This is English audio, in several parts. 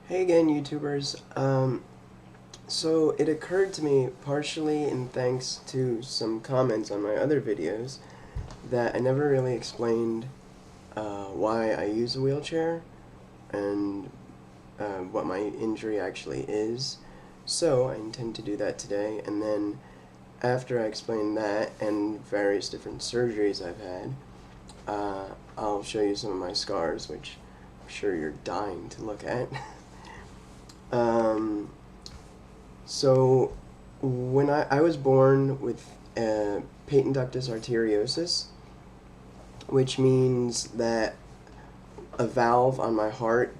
Hey again, YouTubers. So it occurred to me, partially in thanks to some comments on my other videos, that I never really explained why I use a wheelchair and what my injury actually is. So I intend to do that today, and then after I explain that and various different surgeries I've had, I'll show you some of my scars, which I'm sure you're dying to look at. Um, so when I was born with patent ductus arteriosus, which means that a valve on my heart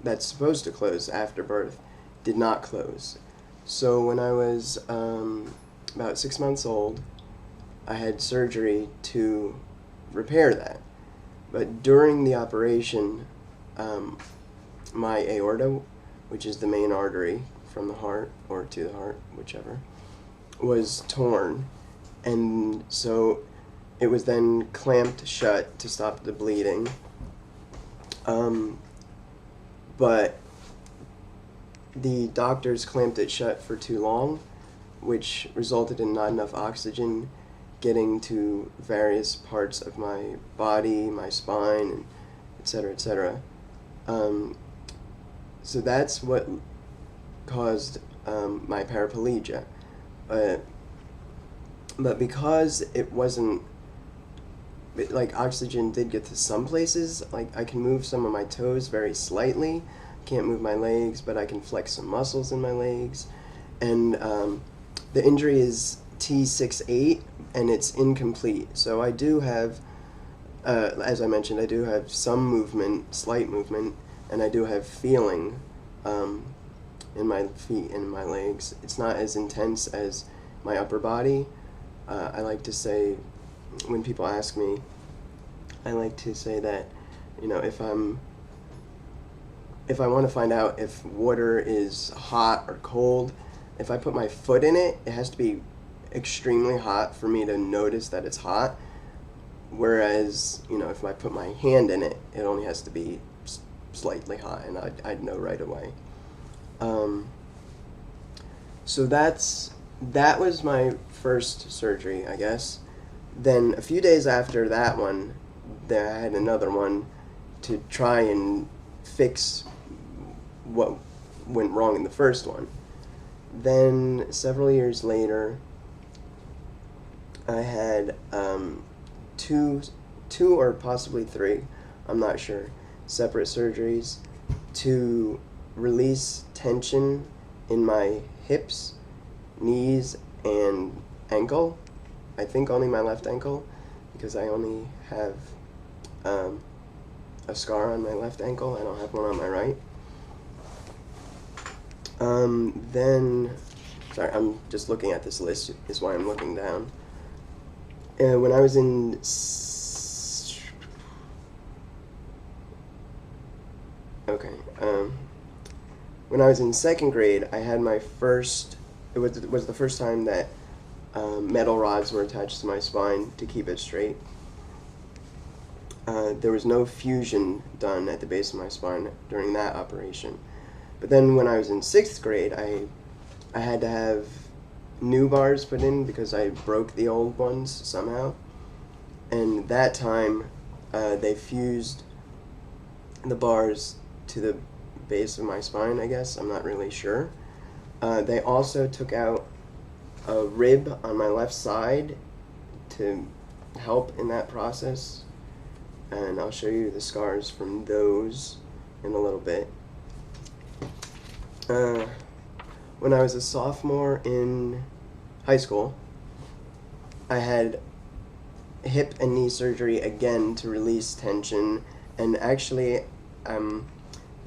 that's supposed to close after birth, did not close. So when I was about 6 months old, I had surgery to repair that. But during the operation, um, my aorta, which is the main artery from the heart or to the heart, whichever, was torn. And so it was then clamped shut to stop the bleeding. But the doctors clamped it shut for too long, which resulted in not enough oxygen getting to various parts of my body, my spine, and et cetera, et cetera. So that's what caused my paraplegia. Uh, but because it wasn't, like, oxygen did get to some places, like, I can move some of my toes very slightly. Can't move my legs, but I can flex some muscles in my legs. And the injury is T68, and it's incomplete. So I do have, as I mentioned, I do have some movement, slight movement, and I do have feeling in my feet and in my legs. It's not as intense as my upper body. I like to say, when people ask me, I like to say that, if I want to find out if water is hot or cold, if I put my foot in it, it has to be extremely hot for me to notice that it's hot. Whereas, if I put my hand in it, it only has to be slightly hot, and I'd know right away. So that was my first surgery, I guess. Then a few days after that one, I had another one to try and fix what went wrong in the first one. Then several years later, I had two or possibly three, I'm not sure, separate surgeries to release tension in my hips, knees, and ankle. I think only my left ankle, because I only have a scar on my left ankle. I don't have one on my right. Then, sorry, I'm just looking at this list, is why I'm looking down. When I was in when I was in second grade, I had my first. It was the first time that metal rods were attached to my spine to keep it straight. There was no fusion done at the base of my spine during that operation. But then when I was in sixth grade, I had to have new bars put in because I broke the old ones somehow. And that time, they fused the bars to the base of my spine, I guess. I'm not really sure. They also took out a rib on my left side to help in that process. And I'll show you the scars from those in a little bit. When I was a sophomore in high school, I had hip and knee surgery again to release tension, and actually,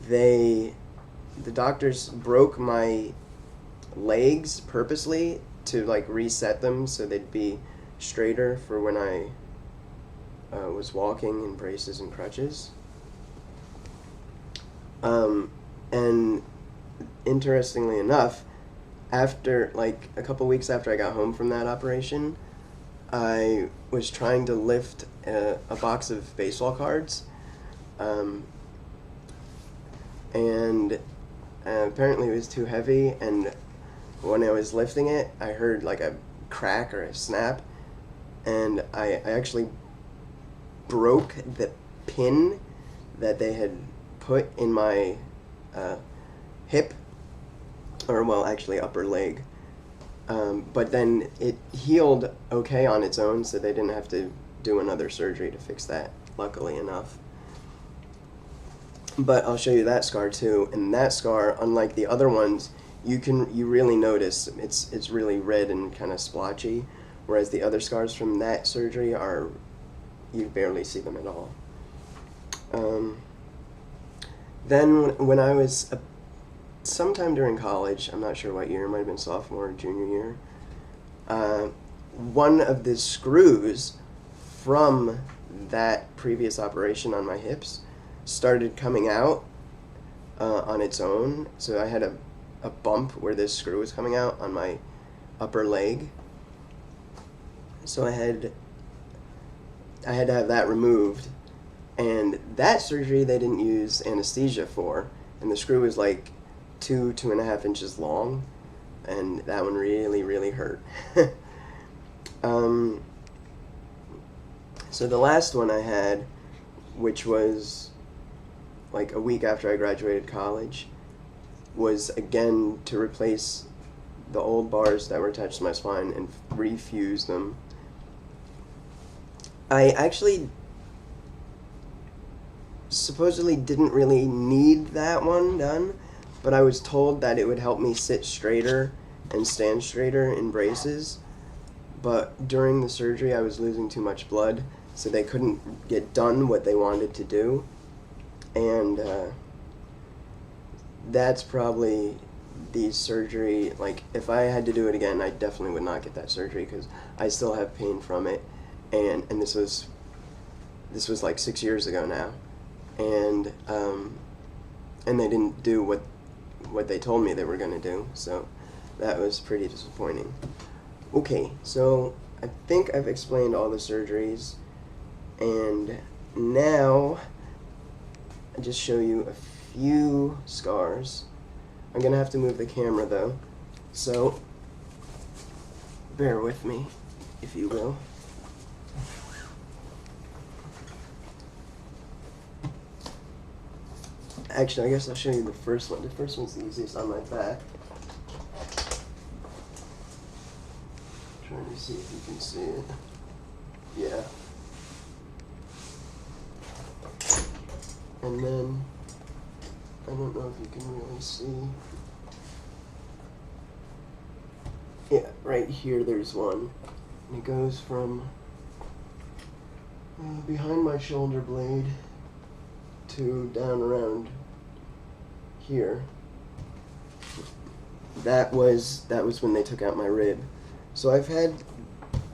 the doctors broke my legs purposely to, like, reset them so they'd be straighter for when I was walking in braces and crutches. And interestingly enough, after, like, a couple weeks after I got home from that operation, I was trying to lift a box of baseball cards, and apparently it was too heavy, and when I was lifting it, I heard like a crack or a snap, and I actually broke the pin that they had put in my hip, or well, actually upper leg. But then it healed okay on its own, so they didn't have to do another surgery to fix that, luckily enough. But I'll show you that scar too, and that scar, unlike the other ones, you really notice it's really red and kind of splotchy, whereas the other scars from that surgery are, you barely see them at all. Then when I was sometime during college, I'm not sure what year, it might have been sophomore or junior year, one of the screws from that previous operation on my hips started coming out on its own. So I had a bump where this screw was coming out on my upper leg. So I had to have that removed. And that surgery they didn't use anesthesia for. And the screw was like 2.5 inches long. And that one really, really hurt. So the last one I had, which was like a week after I graduated college, was again to replace the old bars that were attached to my spine and refuse them. I actually supposedly didn't really need that one done, but I was told that it would help me sit straighter and stand straighter in braces. But during the surgery I was losing too much blood, so they couldn't get done what they wanted to do. And that's probably the surgery, like if I had to do it again, I definitely would not get that surgery because I still have pain from it. And this was like 6 years ago now. And they didn't do what they told me they were going to do, so that was pretty disappointing. Okay, so I think I've explained all the surgeries, and now I'll just show you a few scars. I'm going to have to move the camera though, so bear with me, if you will. Actually, I guess I'll show you the first one. The first one's the easiest on my back. Trying to see if you can see it. Yeah. And then, I don't know if you can really see. Yeah, right here there's one. And it goes from behind my shoulder blade to down around here. That was when they took out my rib. So I've had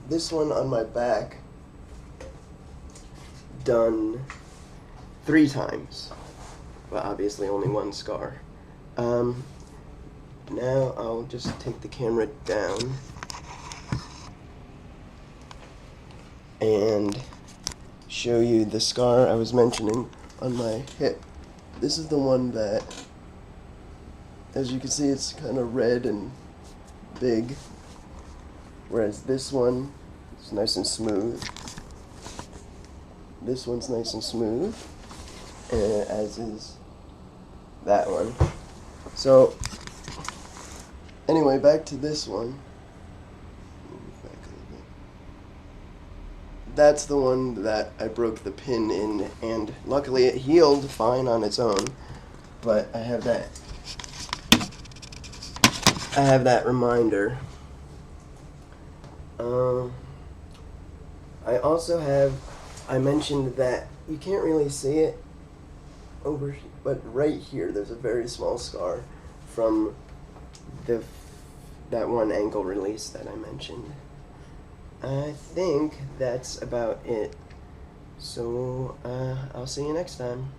this one on my back done 3 times, but obviously only one scar. Now I'll just take the camera down and show you the scar I was mentioning on my hip. This is the one that, as you can see, it's kind of red and big, whereas this one is nice and smooth. This one's nice and smooth, as is that one. So, anyway, back to this one. That's the one that I broke the pin in, and luckily it healed fine on its own, but I have that reminder. I also have, I mentioned that you can't really see it over, but right here there's a very small scar from that one ankle release that I mentioned. I think that's about it. So, I'll see you next time.